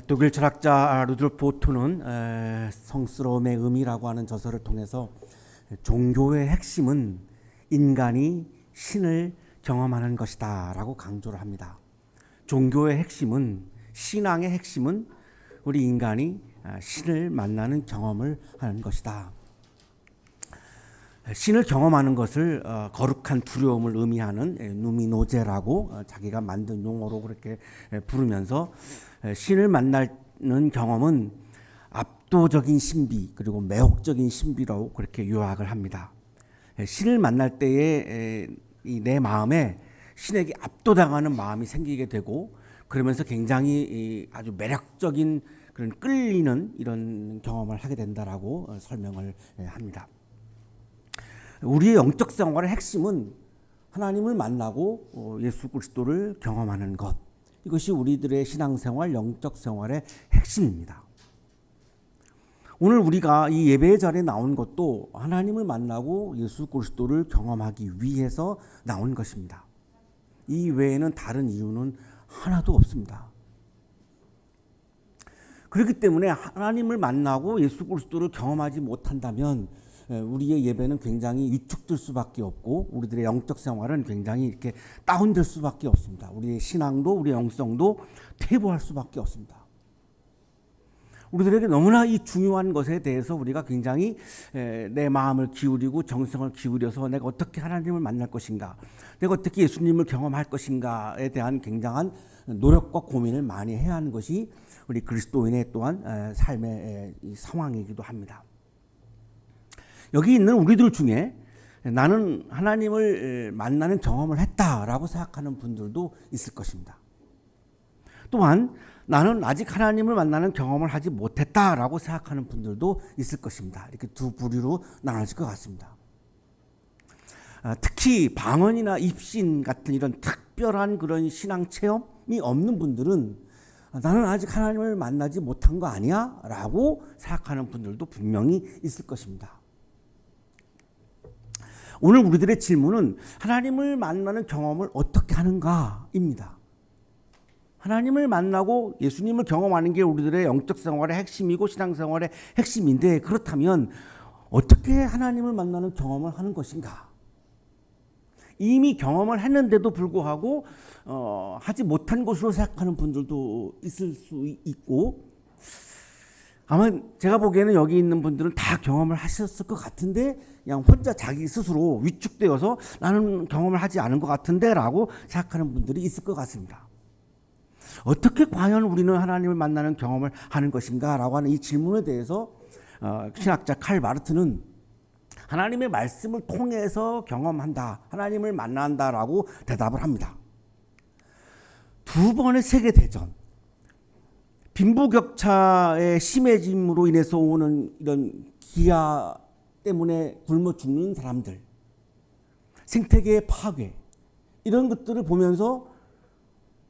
독일 철학자 루돌프 오토는 성스러움의 의미라고 하는 저서를 통해서 종교의 핵심은 인간이 신을 경험하는 것이다 라고 강조를 합니다. 종교의 핵심은, 신앙의 핵심은 우리 인간이 신을 만나는 경험을 하는 것이다. 신을 경험하는 것을 거룩한 두려움을 의미하는 누미노제라고 자기가 만든 용어로 그렇게 부르면서 신을 만나는 경험은 압도적인 신비 그리고 매혹적인 신비라고 그렇게 요약을 합니다. 신을 만날 때에 내 마음에 신에게 압도당하는 마음이 생기게 되고 그러면서 굉장히 아주 매력적인 그런 끌리는 이런 경험을 하게 된다라고 설명을 합니다. 우리의 영적 생활의 핵심은 하나님을 만나고 예수 그리스도를 경험하는 것. 이것이 우리들의 신앙생활, 영적 생활의 핵심입니다. 오늘 우리가 이 예배의 자리에 나온 것도 하나님을 만나고 예수 그리스도를 경험하기 위해서 나온 것입니다. 이 외에는 다른 이유는 하나도 없습니다. 그렇기 때문에 하나님을 만나고 예수 그리스도를 경험하지 못한다면 우리의 예배는 굉장히 위축될 수밖에 없고 우리들의 영적 생활은 굉장히 이렇게 다운될 수밖에 없습니다. 우리의 신앙도 우리의 영성도 퇴보할 수밖에 없습니다. 우리들에게 너무나 이 중요한 것에 대해서 우리가 굉장히 내 마음을 기울이고 정성을 기울여서 내가 어떻게 하나님을 만날 것인가, 내가 어떻게 예수님을 경험할 것인가에 대한 굉장한 노력과 고민을 많이 해야 하는 것이 우리 그리스도인의 또한 삶의 상황이기도 합니다. 여기 있는 우리들 중에 나는 하나님을 만나는 경험을 했다라고 생각하는 분들도 있을 것입니다. 또한 나는 아직 하나님을 만나는 경험을 하지 못했다라고 생각하는 분들도 있을 것입니다. 이렇게 두 부류로 나눠질 것 같습니다. 특히 방언이나 입신 같은 이런 특별한 그런 신앙 체험이 없는 분들은 나는 아직 하나님을 만나지 못한 거 아니야? 라고 생각하는 분들도 분명히 있을 것입니다. 오늘 우리들의 질문은 하나님을 만나는 경험을 어떻게 하는가입니다. 하나님을 만나고 예수님을 경험하는 게 우리들의 영적 생활의 핵심이고 신앙생활의 핵심인데 그렇다면 어떻게 하나님을 만나는 경험을 하는 것인가? 이미 경험을 했는데도 불구하고 하지 못한 것으로 생각하는 분들도 있을 수 있고 아마 제가 보기에는 여기 있는 분들은 다 경험을 하셨을 것 같은데 그냥 혼자 자기 스스로 위축되어서 나는 경험을 하지 않은 것 같은데 라고 생각하는 분들이 있을 것 같습니다. 어떻게 과연 우리는 하나님을 만나는 경험을 하는 것인가 라고 하는 이 질문에 대해서 신학자 칼 마르트는 하나님의 말씀을 통해서 경험한다, 하나님을 만난다 라고 대답을 합니다. 두 번의 세계대전, 빈부격차의 심해짐으로 인해서 오는 이런 기아 때문에 굶어 죽는 사람들, 생태계의 파괴, 이런 것들을 보면서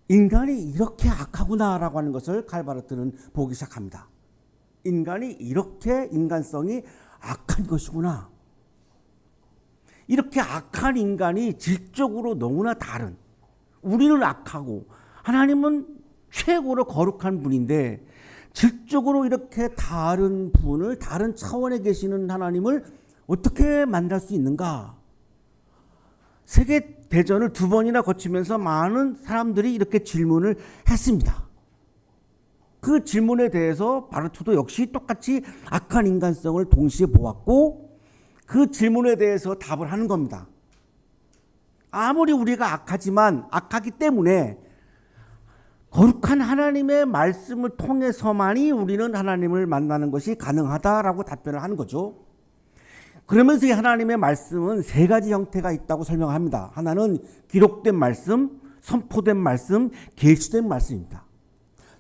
인간이 이렇게 악하구나라고 하는 것을 칼 마르트는 보기 시작합니다. 인간이 이렇게 인간성이 악한 것이구나. 이렇게 악한 인간이 질적으로 너무나 다른, 우리는 악하고 하나님은 최고로 거룩한 분인데 질적으로 이렇게 다른 분을, 다른 차원에 계시는 하나님을 어떻게 만날 수 있는가? 세계대전을 두 번이나 거치면서 많은 사람들이 이렇게 질문을 했습니다. 그 질문에 대해서 바르트도 역시 똑같이 악한 인간성을 동시에 보았고 그 질문에 대해서 답을 하는 겁니다. 아무리 우리가 악하지만 악하기 때문에 거룩한 하나님의 말씀을 통해서만이 우리는 하나님을 만나는 것이 가능하다라고 답변을 하는 거죠. 그러면서 이 하나님의 말씀은 세 가지 형태가 있다고 설명합니다. 하나는 기록된 말씀, 선포된 말씀, 계시된 말씀입니다.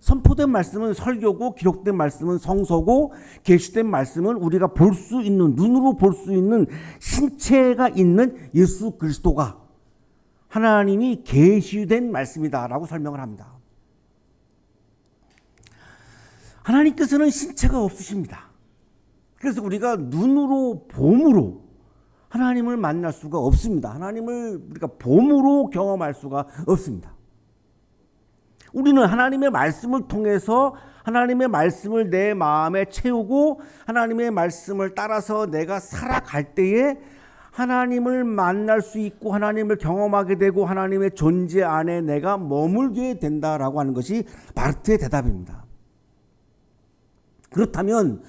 선포된 말씀은 설교고 기록된 말씀은 성서고 계시된 말씀은 우리가 볼 수 있는, 눈으로 볼 수 있는 신체가 있는 예수 그리스도가 하나님이 계시된 말씀이다라고 설명을 합니다. 하나님께서는 신체가 없으십니다. 그래서 우리가 눈으로 봄으로 하나님을 만날 수가 없습니다. 하나님을 우리가 봄으로 경험할 수가 없습니다. 우리는 하나님의 말씀을 통해서 하나님의 말씀을 내 마음에 채우고 하나님의 말씀을 따라서 내가 살아갈 때에 하나님을 만날 수 있고 하나님을 경험하게 되고 하나님의 존재 안에 내가 머물게 된다라고 하는 것이 바르트의 대답입니다. 그렇다면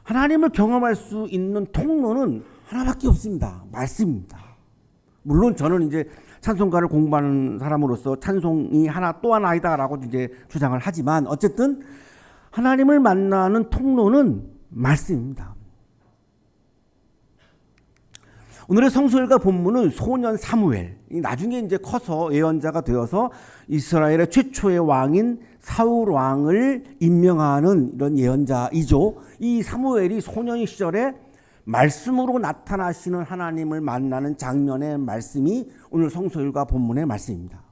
하나님을 경험할 수 있는 통로는 하나밖에 없습니다. 말씀입니다. 물론 저는 이제 찬송가를 공부하는 사람으로서 찬송이 하나 또 하나이다라고 이제 주장을 하지만 어쨌든 하나님을 만나는 통로는 말씀입니다. 오늘의 성서일과 본문은 소년 사무엘, 나중에 이제 커서 예언자가 되어서 이스라엘의 최초의 왕인 사울 왕을 임명하는 이런 예언자이죠. 이 사무엘이 소년 시절에 말씀으로 나타나시는 하나님을 만나는 장면의 말씀이 오늘 성서일과 본문의 말씀입니다.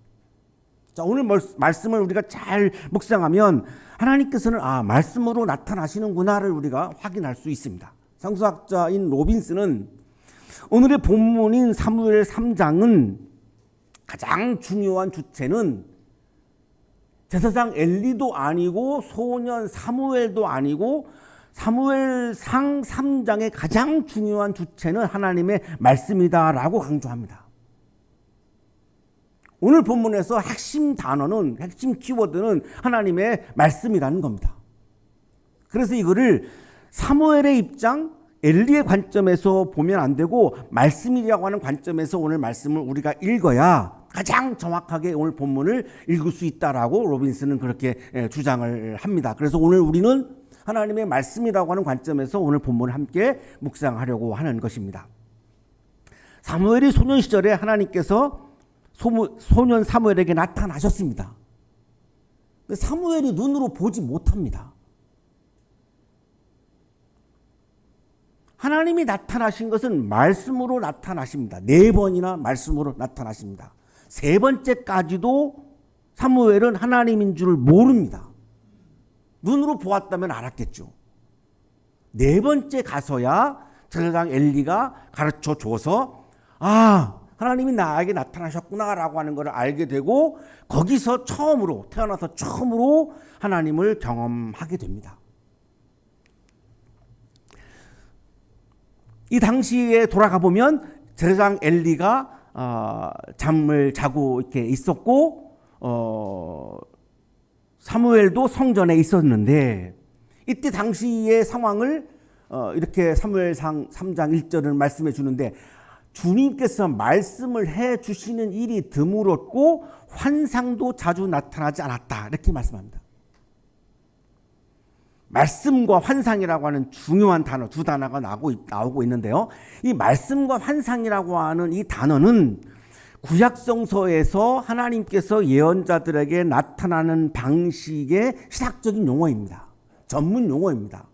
자, 오늘 말씀을 우리가 잘 묵상하면 하나님께서는 말씀으로 나타나시는구나를 우리가 확인할 수 있습니다. 성서학자인 로빈스는 오늘의 본문인 사무엘 3장은 가장 중요한 주체는 제사장 엘리도 아니고 소년 사무엘도 아니고 사무엘상 3장의 가장 중요한 주체는 하나님의 말씀이다라고 강조합니다. 오늘 본문에서 핵심 단어는, 핵심 키워드는 하나님의 말씀이라는 겁니다. 그래서 이거를 사무엘의 입장, 엘리의 관점에서 보면 안 되고 말씀이라고 하는 관점에서 오늘 말씀을 우리가 읽어야 가장 정확하게 오늘 본문을 읽을 수 있다라고 로빈스는 그렇게 주장을 합니다. 그래서 오늘 우리는 하나님의 말씀이라고 하는 관점에서 오늘 본문을 함께 묵상하려고 하는 것입니다. 사무엘이 소년 시절에 하나님께서 소년 사무엘에게 나타나셨습니다. 사무엘이 눈으로 보지 못합니다. 하나님이 나타나신 것은 말씀으로 나타나십니다. 4번이나 말씀으로 나타나십니다. 3번째까지도 사무엘은 하나님인 줄 모릅니다. 눈으로 보았다면 알았겠죠. 4번째 가서야 제사장 엘리가 가르쳐 줘서 하나님이 나에게 나타나셨구나라고 하는 것을 알게 되고 거기서 태어나서 처음으로 하나님을 경험하게 됩니다. 이 당시에 돌아가 보면 제사장 엘리가 잠을 자고 이렇게 있었고 사무엘도 성전에 있었는데 이때 당시의 상황을 이렇게 사무엘상 3장 1절을 말씀해 주는데 주님께서 말씀을 해 주시는 일이 드물었고 환상도 자주 나타나지 않았다 이렇게 말씀합니다. 말씀과 환상이라고 하는 중요한 단어 두 단어가 나오고 있는데요. 이 말씀과 환상이라고 하는 이 단어는 구약성서에서 하나님께서 예언자들에게 나타나는 방식의 시작적인 용어입니다. 전문 용어입니다.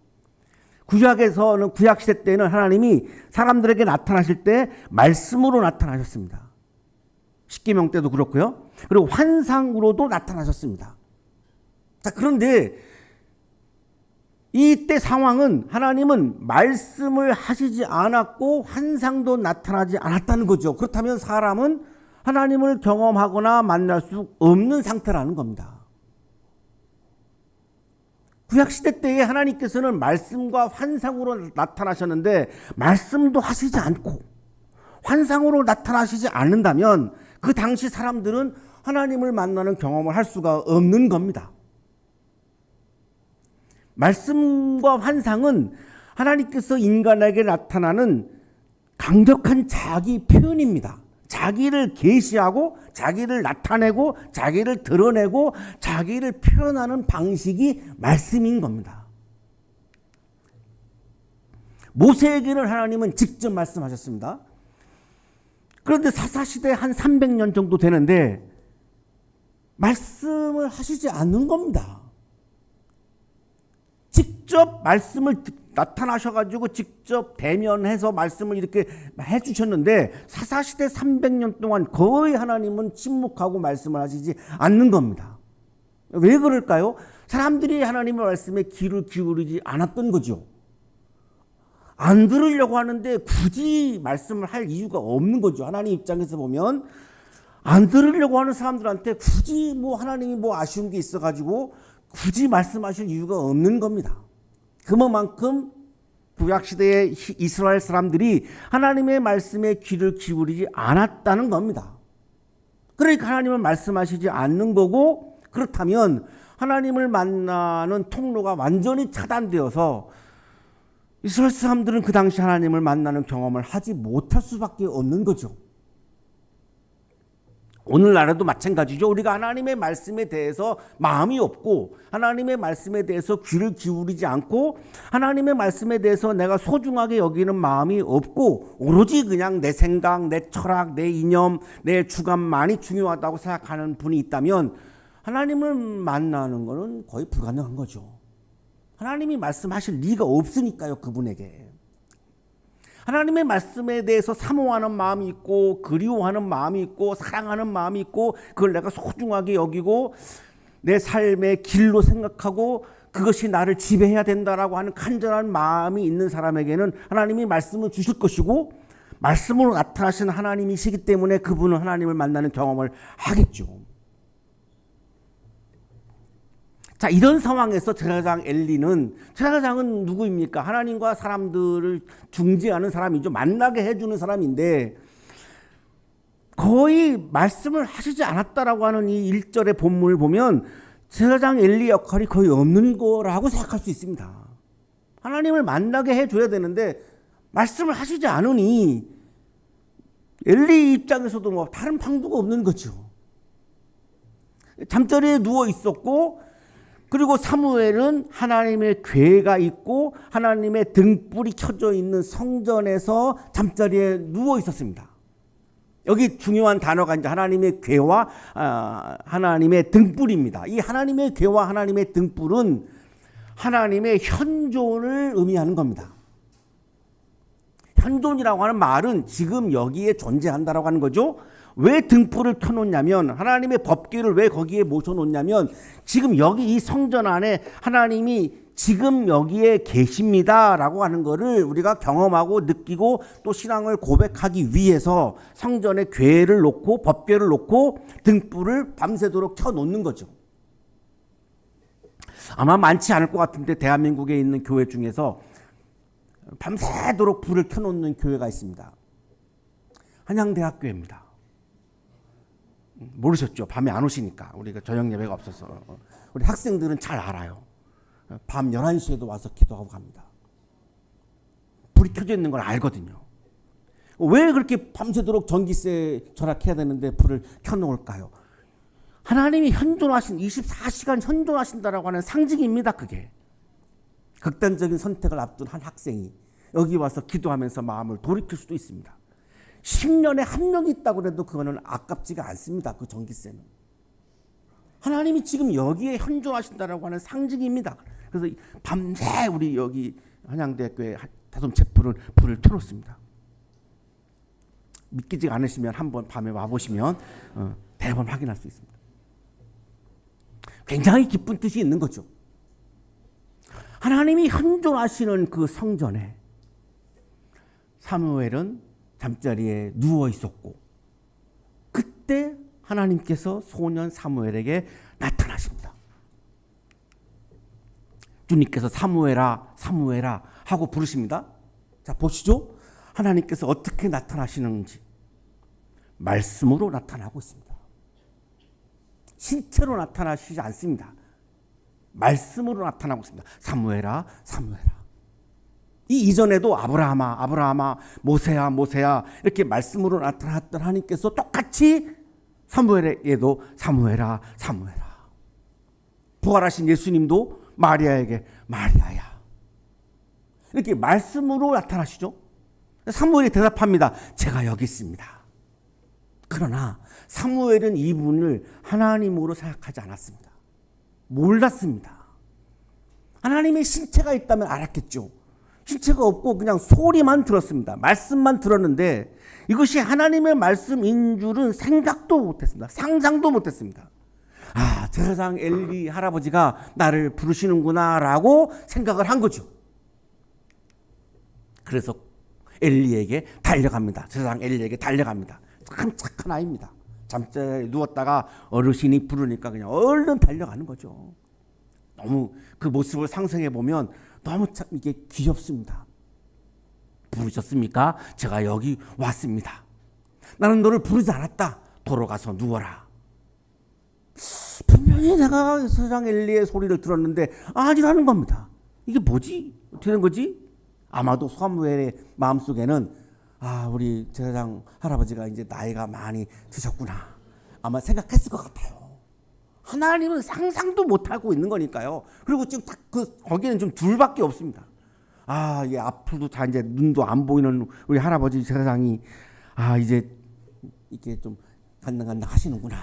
구약에서는 구약시대 때는 하나님이 사람들에게 나타나실 때 말씀으로 나타나셨습니다. 십계명 때도 그렇고요. 그리고 환상으로도 나타나셨습니다. 자, 그런데 이때 상황은 하나님은 말씀을 하시지 않았고 환상도 나타나지 않았다는 거죠. 그렇다면 사람은 하나님을 경험하거나 만날 수 없는 상태라는 겁니다. 구약시대 때에 하나님께서는 말씀과 환상으로 나타나셨는데 말씀도 하시지 않고 환상으로 나타나시지 않는다면 그 당시 사람들은 하나님을 만나는 경험을 할 수가 없는 겁니다. 말씀과 환상은 하나님께서 인간에게 나타나는 강력한 자기 표현입니다. 자기를 계시하고 자기를 나타내고 자기를 드러내고 자기를 표현하는 방식이 말씀인 겁니다. 모세에게는 하나님은 직접 말씀하셨습니다. 그런데 사사시대 한 300년 정도 되는데 말씀을 하시지 않는 겁니다. 직접 말씀을 나타나셔가지고 직접 대면해서 말씀을 이렇게 해주셨는데 사사시대 300년 동안 거의 하나님은 침묵하고 말씀을 하시지 않는 겁니다. 왜 그럴까요? 사람들이 하나님의 말씀에 귀를 기울이지 않았던 거죠. 안 들으려고 하는데 굳이 말씀을 할 이유가 없는 거죠. 하나님 입장에서 보면 안 들으려고 하는 사람들한테 굳이 뭐 하나님이 뭐 아쉬운 게 있어가지고 굳이 말씀하실 이유가 없는 겁니다. 그만큼 구약시대의 이스라엘 사람들이 하나님의 말씀에 귀를 기울이지 않았다는 겁니다. 그러니까 하나님은 말씀하시지 않는 거고, 그렇다면 하나님을 만나는 통로가 완전히 차단되어서 이스라엘 사람들은 그 당시 하나님을 만나는 경험을 하지 못할 수밖에 없는 거죠. 오늘날에도 마찬가지죠. 우리가 하나님의 말씀에 대해서 마음이 없고 하나님의 말씀에 대해서 귀를 기울이지 않고 하나님의 말씀에 대해서 내가 소중하게 여기는 마음이 없고 오로지 그냥 내 생각, 내 철학, 내 이념, 내 주관만이 중요하다고 생각하는 분이 있다면 하나님을 만나는 것은 거의 불가능한 거죠. 하나님이 말씀하실 리가 없으니까요, 그분에게. 하나님의 말씀에 대해서 사모하는 마음이 있고 그리워하는 마음이 있고 사랑하는 마음이 있고 그걸 내가 소중하게 여기고 내 삶의 길로 생각하고 그것이 나를 지배해야 된다라고 하는 간절한 마음이 있는 사람에게는 하나님이 말씀을 주실 것이고 말씀으로 나타나신 하나님이시기 때문에 그분은 하나님을 만나는 경험을 하겠죠. 자, 이런 상황에서 제사장 엘리는, 제사장은 누구입니까? 하나님과 사람들을 중재하는 사람이죠. 만나게 해주는 사람인데 거의 말씀을 하시지 않았다라고 하는 이 1절의 본문을 보면 제사장 엘리 역할이 거의 없는 거라고 생각할 수 있습니다. 하나님을 만나게 해줘야 되는데 말씀을 하시지 않으니 엘리 입장에서도 뭐 다른 방도가 없는 거죠. 잠자리에 누워 있었고 그리고 사무엘은 하나님의 궤가 있고 하나님의 등불이 켜져 있는 성전에서 잠자리에 누워 있었습니다. 여기 중요한 단어가 이제 하나님의 궤와 하나님의 등불입니다. 이 하나님의 궤와 하나님의 등불은 하나님의 현존을 의미하는 겁니다. 현존이라고 하는 말은 지금 여기에 존재한다라고 하는 거죠. 왜 등불을 켜놓냐면 하나님의 법궤를 왜 거기에 모셔놓냐면 지금 여기 이 성전 안에 하나님이 지금 여기에 계십니다라고 하는 것을 우리가 경험하고 느끼고 또 신앙을 고백하기 위해서 성전에 궤를 놓고 법궤를 놓고 등불을 밤새도록 켜놓는 거죠. 아마 많지 않을 것 같은데 대한민국에 있는 교회 중에서 밤새도록 불을 켜놓는 교회가 있습니다. 한양대학교입니다. 모르셨죠? 밤에 안 오시니까. 우리가 저녁 예배가 없어서. 우리 학생들은 잘 알아요. 밤 11시에도 와서 기도하고 갑니다. 불이 켜져 있는 걸 알거든요. 왜 그렇게 밤새도록 전기세 절약해야 되는데 불을 켜놓을까요? 하나님이 현존하신 24시간 현존하신다라고 하는 상징입니다. 그게. 극단적인 선택을 앞둔 한 학생이 여기 와서 기도하면서 마음을 돌이킬 수도 있습니다. 10년에 한 명이 있다고 해도 그거는 아깝지가 않습니다. 그 전기세는. 하나님이 지금 여기에 현존하신다라고 하는 상징입니다. 그래서 밤새 우리 여기 한양대학교에 다솜채 불을 켜놓습니다. 믿기지 않으시면 한번 밤에 와보시면 대번 확인할 수 있습니다. 굉장히 기쁜 뜻이 있는 거죠. 하나님이 현존하시는 그 성전에 사무엘은 잠자리에 누워 있었고 그때 하나님께서 소년 사무엘에게 나타나십니다. 주님께서 사무엘아 사무엘아 하고 부르십니다. 자, 보시죠. 하나님께서 어떻게 나타나시는지 말씀으로 나타나고 있습니다. 신체로 나타나시지 않습니다. 말씀으로 나타나고 있습니다. 사무엘아 사무엘아. 이 이전에도 아브라함아 아브라함아 모세야 모세야 이렇게 말씀으로 나타났던 하나님께서 똑같이 사무엘에게도 사무엘아 사무엘아. 부활하신 예수님도 마리아에게 마리아야 이렇게 말씀으로 나타나시죠. 사무엘이 대답합니다. 제가 여기 있습니다. 그러나 사무엘은 이분을 하나님으로 생각하지 않았습니다. 몰랐습니다. 하나님의 신체가 있다면 알았겠죠. 신체가 없고 그냥 소리만 들었습니다. 말씀만 들었는데 이것이 하나님의 말씀인 줄은 생각도 못했습니다. 상상도 못했습니다. 아, 제사장 엘리 할아버지가 나를 부르시는구나 라고 생각을 한 거죠. 그래서 엘리에게 달려갑니다. 제사장 엘리에게 달려갑니다. 참 착한 아이입니다. 잠자리에 누웠다가 어르신이 부르니까 그냥 얼른 달려가는 거죠. 너무 그 모습을 상상해 보면 너무 참 이게 귀엽습니다. 부르셨습니까? 제가 여기 왔습니다. 나는 너를 부르지 않았다. 돌아가서 누워라. 분명히 내가 제사장 엘리의 소리를 들었는데 아니라는 겁니다. 이게 뭐지? 어떻게 된 거지? 아마도 사무엘의 마음속에는 우리 제사장 할아버지가 이제 나이가 많이 드셨구나. 아마 생각했을 것 같아요. 하나님은 상상도 못하고 있는 거니까요. 그리고 지금 거기는 좀 둘밖에 없습니다. 이게 앞으로도 다 이제 눈도 안 보이는 우리 할아버지 제사장이 이제 이게 좀 간당간당 하시는구나.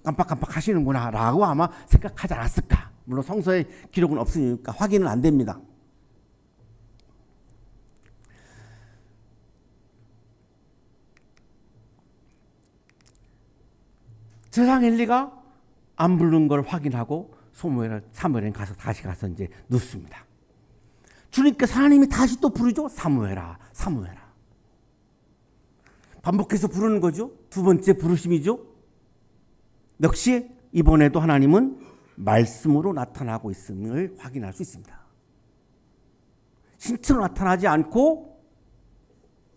깜빡깜빡 하시는구나. 라고 아마 생각하지 않았을까. 물론 성서에 기록은 없으니까 확인은 안 됩니다. 제사장 엘리가 안 부른 걸 확인하고 사무엘은 다시 가서 이제 눕습니다. 주님께서 하나님이 다시 또 부르죠. 사무엘아, 사무엘아. 반복해서 부르는 거죠. 두 번째 부르심이죠. 역시 이번에도 하나님은 말씀으로 나타나고 있음을 확인할 수 있습니다. 신체로 나타나지 않고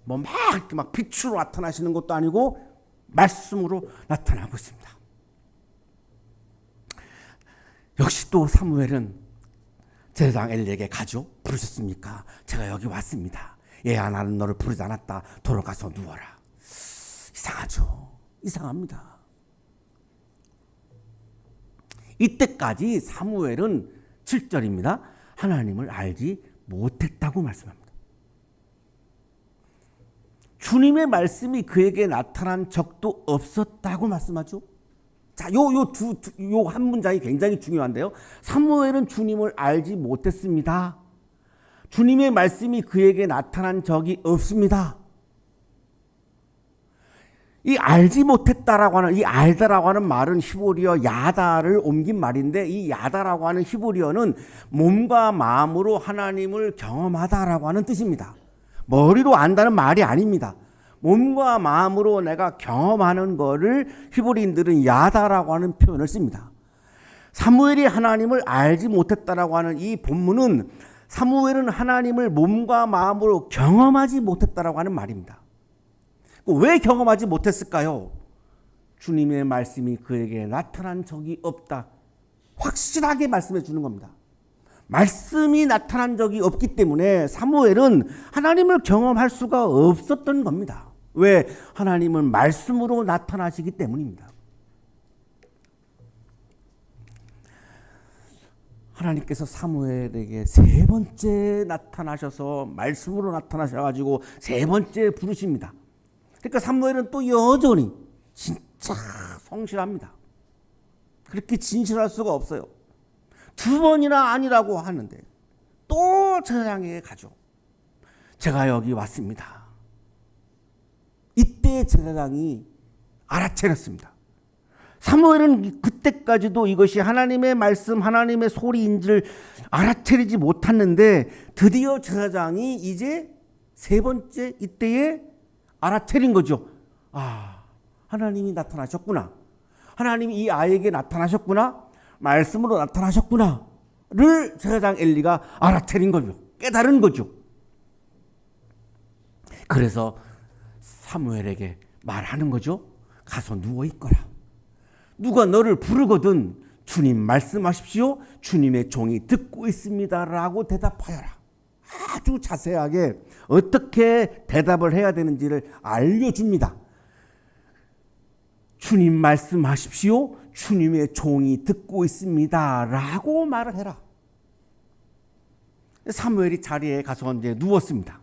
막 빛으로 나타나시는 것도 아니고 말씀으로 나타나고 있습니다. 역시 또 사무엘은 제사장 엘리에게 가죠. 부르셨습니까? 제가 여기 왔습니다. 나는 너를 부르지 않았다. 돌아가서 누워라. 이상하죠. 이상합니다. 이때까지 사무엘은 7절입니다. 하나님을 알지 못했다고 말씀합니다. 주님의 말씀이 그에게 나타난 적도 없었다고 말씀하죠. 자, 요 한 문장이 굉장히 중요한데요. 사무엘은 주님을 알지 못했습니다. 주님의 말씀이 그에게 나타난 적이 없습니다. 이 알지 못했다라고 하는, 이 알다라고 하는 말은 히브리어 야다를 옮긴 말인데, 이 야다라고 하는 히브리어는 몸과 마음으로 하나님을 경험하다라고 하는 뜻입니다. 머리로 안다는 말이 아닙니다. 몸과 마음으로 내가 경험하는 거를 히브리인들은 야다라고 하는 표현을 씁니다. 사무엘이 하나님을 알지 못했다라고 하는 이 본문은 사무엘은 하나님을 몸과 마음으로 경험하지 못했다라고 하는 말입니다. 왜 경험하지 못했을까요? 주님의 말씀이 그에게 나타난 적이 없다. 확실하게 말씀해 주는 겁니다. 말씀이 나타난 적이 없기 때문에 사무엘은 하나님을 경험할 수가 없었던 겁니다. 왜? 하나님은 말씀으로 나타나시기 때문입니다. 하나님께서 사무엘에게 세 번째 나타나셔서 말씀으로 나타나셔가지고 세 번째 부르십니다. 그러니까 사무엘은 또 여전히 진짜 성실합니다. 그렇게 진실할 수가 없어요. 두 번이나 아니라고 하는데 또 제사장에게 가죠. 제가 여기 왔습니다. 이때 제사장이 알아차렸습니다. 사무엘은 그때까지도 이것이 하나님의 말씀, 하나님의 소리인 줄 알아차리지 못했는데 드디어 제사장이 이제 세 번째 이때에 알아차린 거죠. 하나님이 나타나셨구나. 하나님이 이 아이에게 나타나셨구나. 말씀으로 나타나셨구나를 제사장 엘리가 알아차린 거죠. 깨달은 거죠. 그래서 사무엘에게 말하는 거죠. 가서 누워 있거라. 누가 너를 부르거든 주님 말씀하십시오. 주님의 종이 듣고 있습니다라고 대답하여라. 아주 자세하게 어떻게 대답을 해야 되는지를 알려줍니다. 주님 말씀하십시오. 주님의 종이 듣고 있습니다. 라고 말을 해라. 사무엘이 자리에 가서 이제 누웠습니다.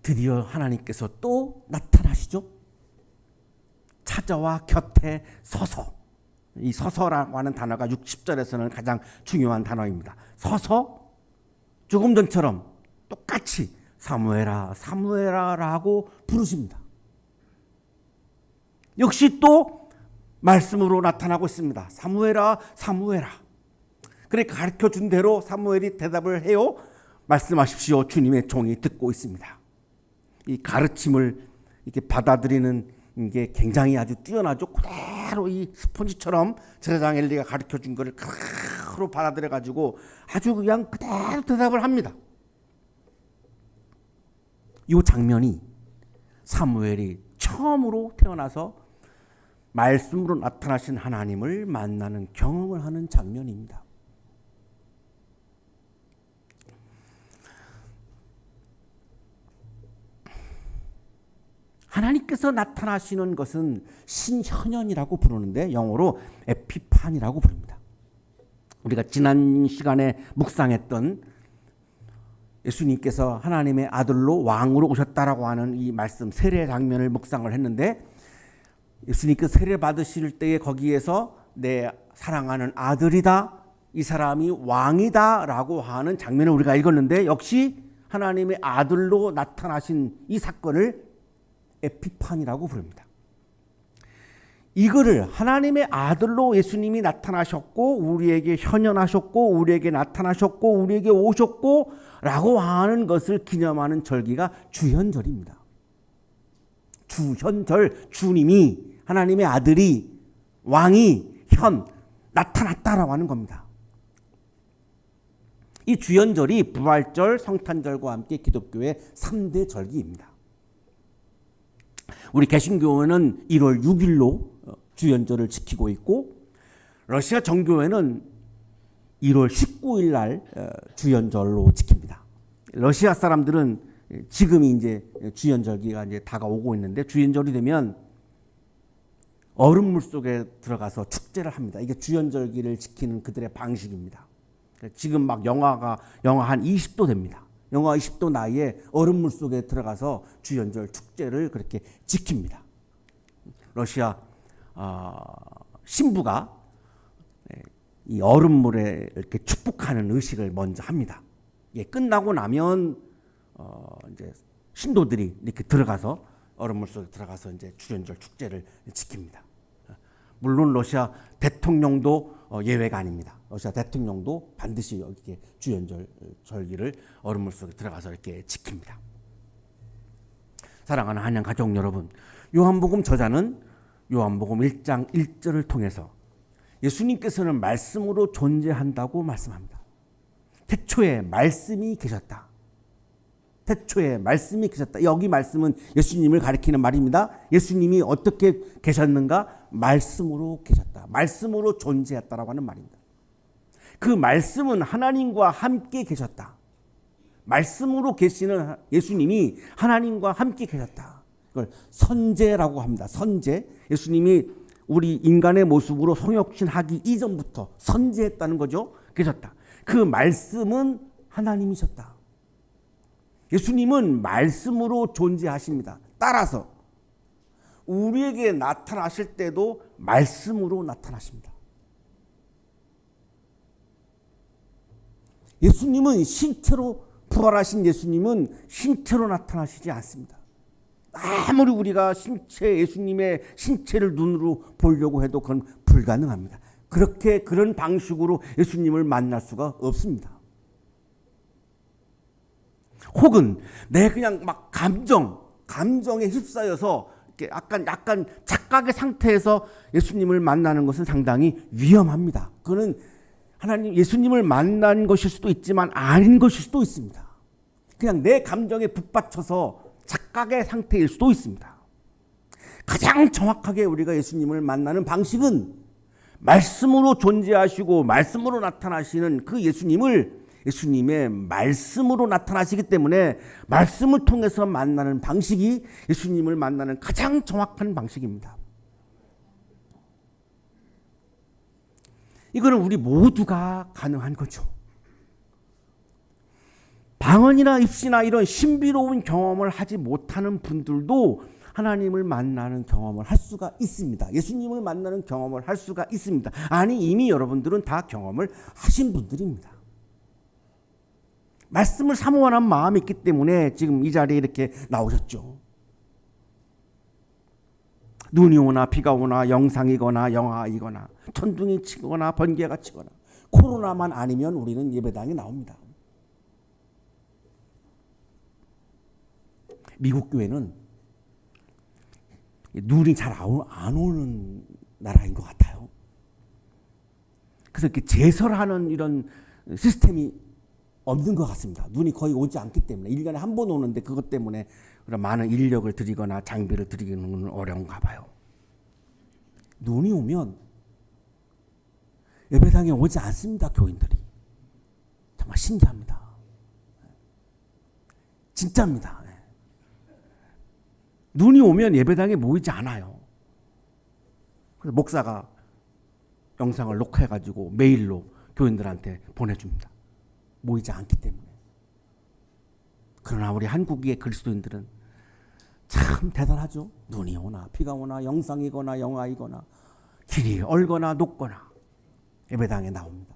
드디어 하나님께서 또 나타나시죠. 찾아와 곁에 서서. 이 서서라고 하는 단어가 60절에서는 가장 중요한 단어입니다. 서서 조금 전처럼 똑같이 사무엘아 사무엘아 라고 부르십니다. 역시 또 말씀으로 나타나고 있습니다. 사무엘아 사무엘아. 그래 가르쳐준 대로 사무엘이 대답을 해요. 말씀하십시오. 주님의 종이 듣고 있습니다. 이 가르침을 이렇게 받아들이는 게 굉장히 아주 뛰어나죠. 그대로 이 스폰지처럼 제사장 엘리가 가르쳐 준 거를 그대로 받아들여 가지고 아주 그냥 그대로 대답을 합니다. 이 장면이 사무엘이 처음으로 태어나서 말씀으로 나타나신 하나님을 만나는 경험을 하는 장면입니다. 하나님께서 나타나시는 것은 신현현이라고 부르는데 영어로 에피판이라고 부릅니다. 우리가 지난 시간에 묵상했던 예수님께서 하나님의 아들로 왕으로 오셨다라고 하는 이 말씀 세례 장면을 묵상을 했는데 예수님께서 세례 받으실 때에 거기에서 내 사랑하는 아들이다, 이 사람이 왕이다 라고 하는 장면을 우리가 읽었는데 역시 하나님의 아들로 나타나신 이 사건을 에피판이라고 부릅니다. 이거를 하나님의 아들로 예수님이 나타나셨고 우리에게 현현하셨고 우리에게 나타나셨고 우리에게 오셨고 라고 하는 것을 기념하는 절기가 주현절입니다. 주현절, 주님이 하나님의 아들이 왕이 나타났다라고 하는 겁니다. 이 주현절이 부활절, 성탄절과 함께 기독교의 3대 절기입니다. 우리 개신교회는 1월 6일로 주현절을 지키고 있고 러시아 정교회는 1월 19일 날 주현절로 지킵니다. 러시아 사람들은 지금이 이제 주현절기가 이제 다가오고 있는데 주현절이 되면 얼음물 속에 들어가서 축제를 합니다. 이게 주현절기를 지키는 그들의 방식입니다. 지금 막 영하 한 20도 됩니다. 영하 20도 나이에 얼음물 속에 들어가서 주현절 축제를 그렇게 지킵니다. 러시아 신부가 이 얼음물에 이렇게 축복하는 의식을 먼저 합니다. 예, 끝나고 나면 이제 신도들이 이렇게 들어가서 얼음물 속에 들어가서 이제 주현절 축제를 지킵니다. 물론 러시아 대통령도 예외가 아닙니다. 러시아 대통령도 반드시 이렇게 주현절 절기를 얼음물 속에 들어가서 이렇게 지킵니다. 사랑하는 한양 가족 여러분, 요한복음 저자는 요한복음 1장 1절을 통해서 예수님께서는 말씀으로 존재한다고 말씀합니다. 태초에 말씀이 계셨다. 태초에 말씀이 계셨다. 여기 말씀은 예수님을 가리키는 말입니다. 예수님이 어떻게 계셨는가? 말씀으로 계셨다. 말씀으로 존재했다라고 하는 말입니다. 그 말씀은 하나님과 함께 계셨다. 말씀으로 계시는 예수님이 하나님과 함께 계셨다. 그걸 선제라고 합니다. 선제. 예수님이 우리 인간의 모습으로 성육신하기 이전부터 선제했다는 거죠. 계셨다. 그 말씀은 하나님이셨다. 예수님은 말씀으로 존재하십니다. 따라서 우리에게 나타나실 때도 말씀으로 나타나십니다. 예수님은 신체로 부활하신 예수님은 신체로 나타나시지 않습니다. 아무리 우리가 예수님의 신체를 눈으로 보려고 해도 그건 불가능합니다. 그런 방식으로 예수님을 만날 수가 없습니다. 혹은 내 그냥 막 감정에 휩싸여서 약간 착각의 상태에서 예수님을 만나는 것은 상당히 위험합니다. 그거는 예수님을 만난 것일 수도 있지만 아닌 것일 수도 있습니다. 그냥 내 감정에 북받쳐서 착각의 상태일 수도 있습니다. 가장 정확하게 우리가 예수님을 만나는 방식은 말씀으로 존재하시고 말씀으로 나타나시는 그 예수님의 말씀으로 나타나시기 때문에 말씀을 통해서 만나는 방식이 예수님을 만나는 가장 정확한 방식입니다. 이거는 우리 모두가 가능한 거죠. 방언이나 입시나 이런 신비로운 경험을 하지 못하는 분들도 하나님을 만나는 경험을 할 수가 있습니다. 예수님을 만나는 경험을 할 수가 있습니다. 아니, 이미 여러분들은 다 경험을 하신 분들입니다. 말씀을 사모하는 마음이 있기 때문에 지금 이 자리에 이렇게 나오셨죠. 눈이 오나 비가 오나 영상이거나 영하이거나 천둥이 치거나 번개가 치거나 코로나만 아니면 우리는 예배당에 나옵니다. 미국 교회는 눈이 잘 안 오는 나라인 것 같아요. 그래서 이렇게 제설하는 이런 시스템이 없는 것 같습니다. 눈이 거의 오지 않기 때문에 1년에 한 번 오는데 그것 때문에 그런 많은 인력을 들이거나 장비를 들이기는 건 어려운가 봐요. 눈이 오면 예배당에 오지 않습니다. 교인들이. 정말 신기합니다. 진짜입니다. 눈이 오면 예배당에 모이지 않아요. 그래서 목사가 영상을 녹화해가지고 메일로 교인들한테 보내줍니다. 모이지 않기 때문에. 그러나 우리 한국의 그리스도인들은 참 대단하죠. 눈이 오나 비가 오나 영상이거나 영화이거나 길이 얼거나 녹거나 예배당에 나옵니다.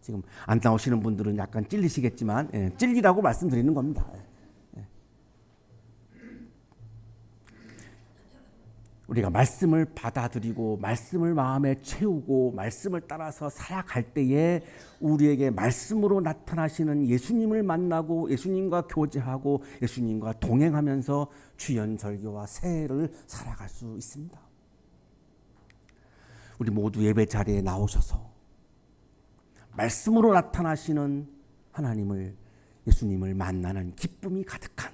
지금 안 나오시는 분들은 약간 찔리시겠지만 찔리라고 말씀드리는 겁니다. 우리가 말씀을 받아들이고 말씀을 마음에 채우고 말씀을 따라서 살아갈 때에 우리에게 말씀으로 나타나시는 예수님을 만나고 예수님과 교제하고 예수님과 동행하면서 주연절교와 새해를 살아갈 수 있습니다. 우리 모두 예배 자리에 나오셔서 말씀으로 나타나시는 하나님을 예수님을 만나는 기쁨이 가득한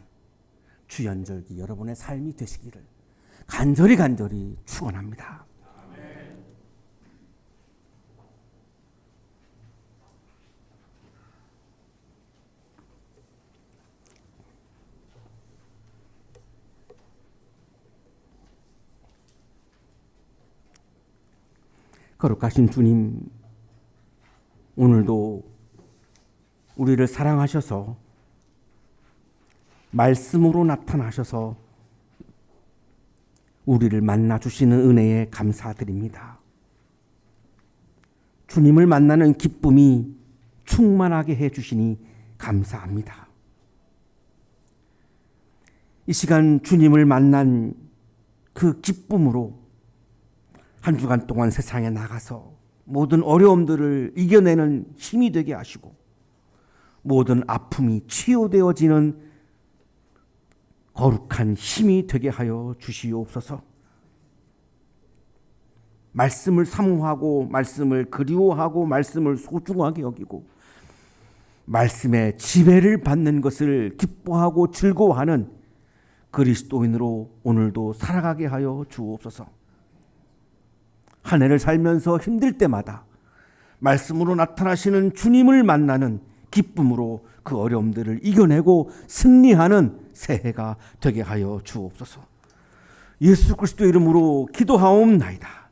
주연절기 여러분의 삶이 되시기를 간절히 축원합니다. 거룩하신 주님, 오늘도 우리를 사랑하셔서 말씀으로 나타나셔서 우리를 만나 주시는 은혜에 감사드립니다. 주님을 만나는 기쁨이 충만하게 해 주시니 감사합니다. 이 시간 주님을 만난 그 기쁨으로 한 주간 동안 세상에 나가서 모든 어려움들을 이겨내는 힘이 되게 하시고 모든 아픔이 치유되어지는 거룩한 힘이 되게 하여 주시옵소서. 말씀을 사모하고 말씀을 그리워하고 말씀을 소중하게 여기고 말씀의 지배를 받는 것을 기뻐하고 즐거워하는 그리스도인으로 오늘도 살아가게 하여 주옵소서. 한 해를 살면서 힘들 때마다 말씀으로 나타나시는 주님을 만나는 기쁨으로 그 어려움들을 이겨내고 승리하는 새해가 되게 하여 주옵소서. 예수 그리스도의 이름으로 기도하옵나이다.